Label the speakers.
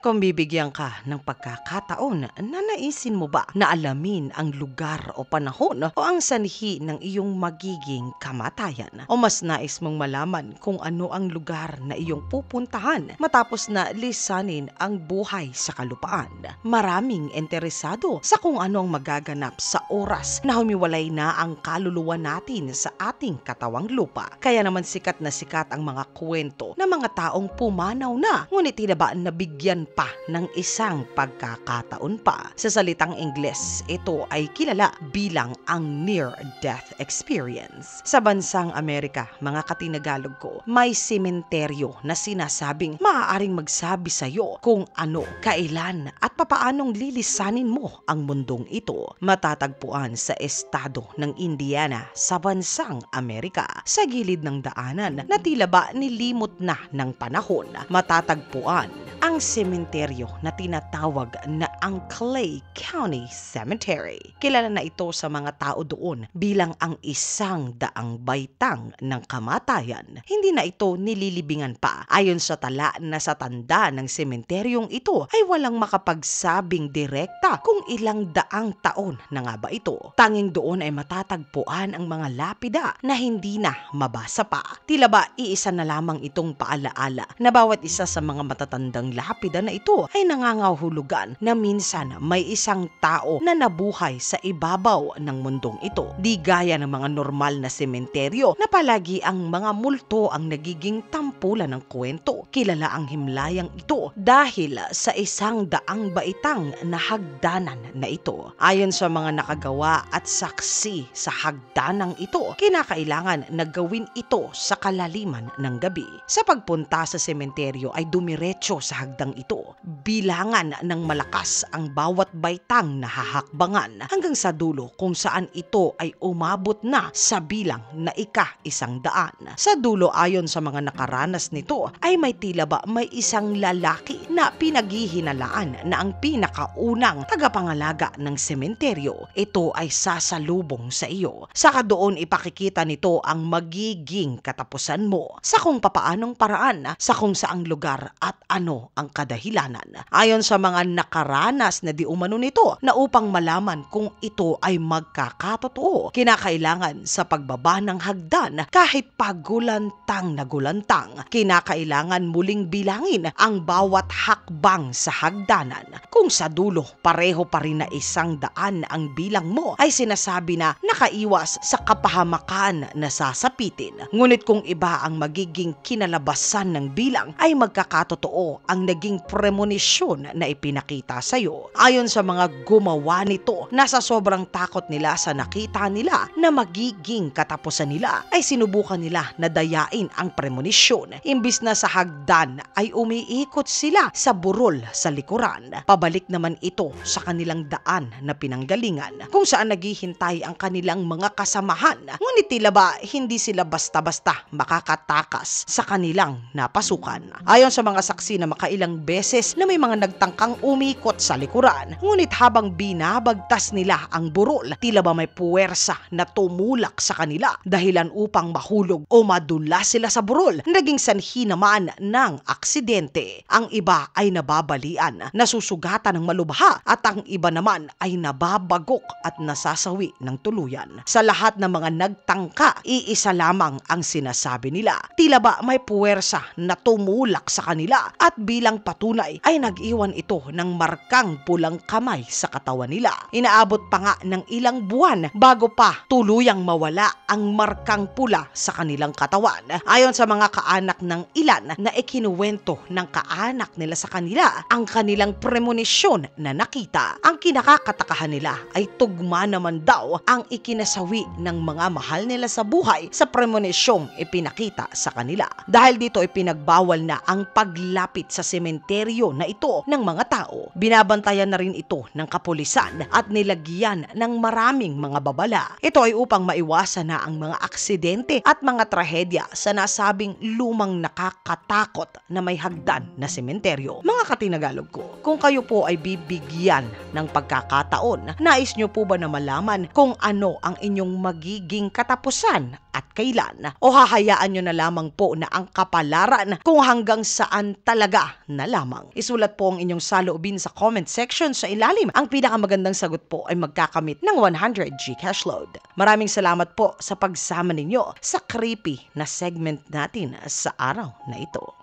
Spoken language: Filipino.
Speaker 1: Kung bibigyan ka ng pagkakataon, nanaisin mo ba na alamin ang lugar o panahon o ang sanhi ng iyong magiging kamatayan? O mas nais mong malaman kung ano ang lugar na iyong pupuntahan matapos na lisanin ang buhay sa kalupaan? Maraming interesado sa kung ano ang magaganap sa oras na humiwalay na ang kaluluwa natin sa ating katawang lupa. Kaya naman sikat na sikat ang mga kwento ng mga taong pumanaw na, ngunit hindi ba nabigyan pa ng isang pagkakataon pa. Sa salitang Ingles, ito ay kilala bilang ang near-death experience. Sa bansang Amerika, mga katinagalog ko, may sementeryo na sinasabing maaaring magsabi sa iyo kung ano, kailan at papaanong lilisanin mo ang mundong ito. Matatagpuan sa estado ng Indiana sa bansang Amerika. Sa gilid ng daanan na tila ba nilimot na ng panahon, matatagpuan ang sementeryo na tinatawag na ang Clay County Cemetery. Kilala na ito sa mga tao doon bilang ang isang daang baitang ng kamatayan. Hindi na ito nililibingan pa. Ayon sa tala na sa tanda ng sementeryong ito ay walang makapagsabing direkta kung ilang daang taon na nga ba ito. Tanging doon ay matatagpuan ang mga lapida na hindi na mabasa pa. Tila ba iisa na lamang itong paalaala na bawat isa sa mga matatandang lapida na ito ay nangangahulugan na minsan may isang tao na nabuhay sa ibabaw ng mundong ito. Di gaya ng mga normal na sementeryo na palagi ang mga multo ang nagiging tampulan ng kwento. Kilala ang himlayang ito dahil sa isang daang baitang na hagdanan na ito. Ayon sa mga nakagawa at saksi sa hagdanang ito, kinakailangan na gawin ito sa kalaliman ng gabi. Sa pagpunta sa sementeryo ay dumiretso sa hagdang ito. Bilangan ng malakas ang bawat baitang na hahakbangan hanggang sa dulo kung saan ito ay umabot na sa bilang na ika-100. Sa dulo, ayon sa mga nakaranas nito, ay may tila ba may isang lalaki na pinaghihinalaan na ang pinakaunang tagapangalaga ng sementeryo. Ito ay sasalubong sa iyo. Saka doon ipakikita nito ang magiging katapusan mo sa kung papaanong paraan, sa kung saang lugar at ano ang kadahilanan. Ayon sa mga nakaranas na di umano nito na upang malaman kung ito ay magkakatotoo, kinakailangan sa pagbaba ng hagdan kahit pagulantang na gulantang, kinakailangan muling bilangin ang bawat hakbang sa hagdanan. Kung sa dulo pareho pa rin na 100 ang bilang mo, ay sinasabi na nakaiwas sa kapahamakan na sasapitin. Ngunit kung iba ang magiging kinalabasan ng bilang, ay magkakatotoo ang naging premonisyon na ipinakita sa iyo. Ayon sa mga gumawa nito, nasa sobrang takot nila sa nakita nila na magiging katapusan nila, ay sinubukan nila na dayain ang premonisyon. Imbis na sa hagdan ay umiikot sila sa burol sa likuran. Pabalik naman ito sa kanilang daan na pinanggalingan kung saan naghihintay ang kanilang mga kasamahan. Ngunit tila ba hindi sila basta-basta makakatakas sa kanilang napasukan. Ayon sa mga saksi na makailang beses na may mga nagtangkang umikot sa likuran, ngunit habang binabagtas nila ang burol, tila ba may puwersa na tumulak sa kanila dahilan upang mahulog o madula sila sa burol. Naging sanhi naman ng aksidente. Ang iba ay nababalian, nasusugatan ng malubha, at ang iba naman ay nababagok at nasasawi ng tuluyan. Sa lahat ng mga nagtangka, iisa lamang ang sinasabi nila. Tila ba may puwersa na tumulak sa kanila at bilang patunay ay nag-iwan ito ng markang pulang kamay sa katawan nila. Inaabot pa nga ng ilang buwan bago pa tuluyang mawala ang markang pula sa kanilang katawan. Ayon sa mga kaanak ng ilan na ikinuwento ng kaanak nila sa kanila ang kanilang premonisyon na nakita, ang kinakakatakahan nila ay tugma naman daw ang ikinasawi ng mga mahal nila sa buhay sa premonisyong ipinakita sa kanila. Dahil dito ay pinagbawal na ang paglapit sa sementeryo na ito ng mga tao. Binabantayan na rin ito ng kapulisan at nilagyan ng maraming mga babala. Ito ay upang maiwasan na ang mga aksidente at mga trahedya sa nasabing lumang nakakatakot na may hagdan na sementeryo. Mga katinagalog ko, kung kayo po ay bibigyan ng pagkakataon, nais nyo po ba na malaman kung ano ang inyong magiging katapusan at kailan? O hahayaan nyo na lamang po na ang kapalaran kung hanggang saan talaga na lamang? Isulat po ang inyong saloobin sa comment section sa ilalim. Ang pinakamagandang sagot po ay magkakamit ng 100 Gcash load. Maraming salamat po sa pagsama ninyo sa creepy na segment natin sa araw na ito.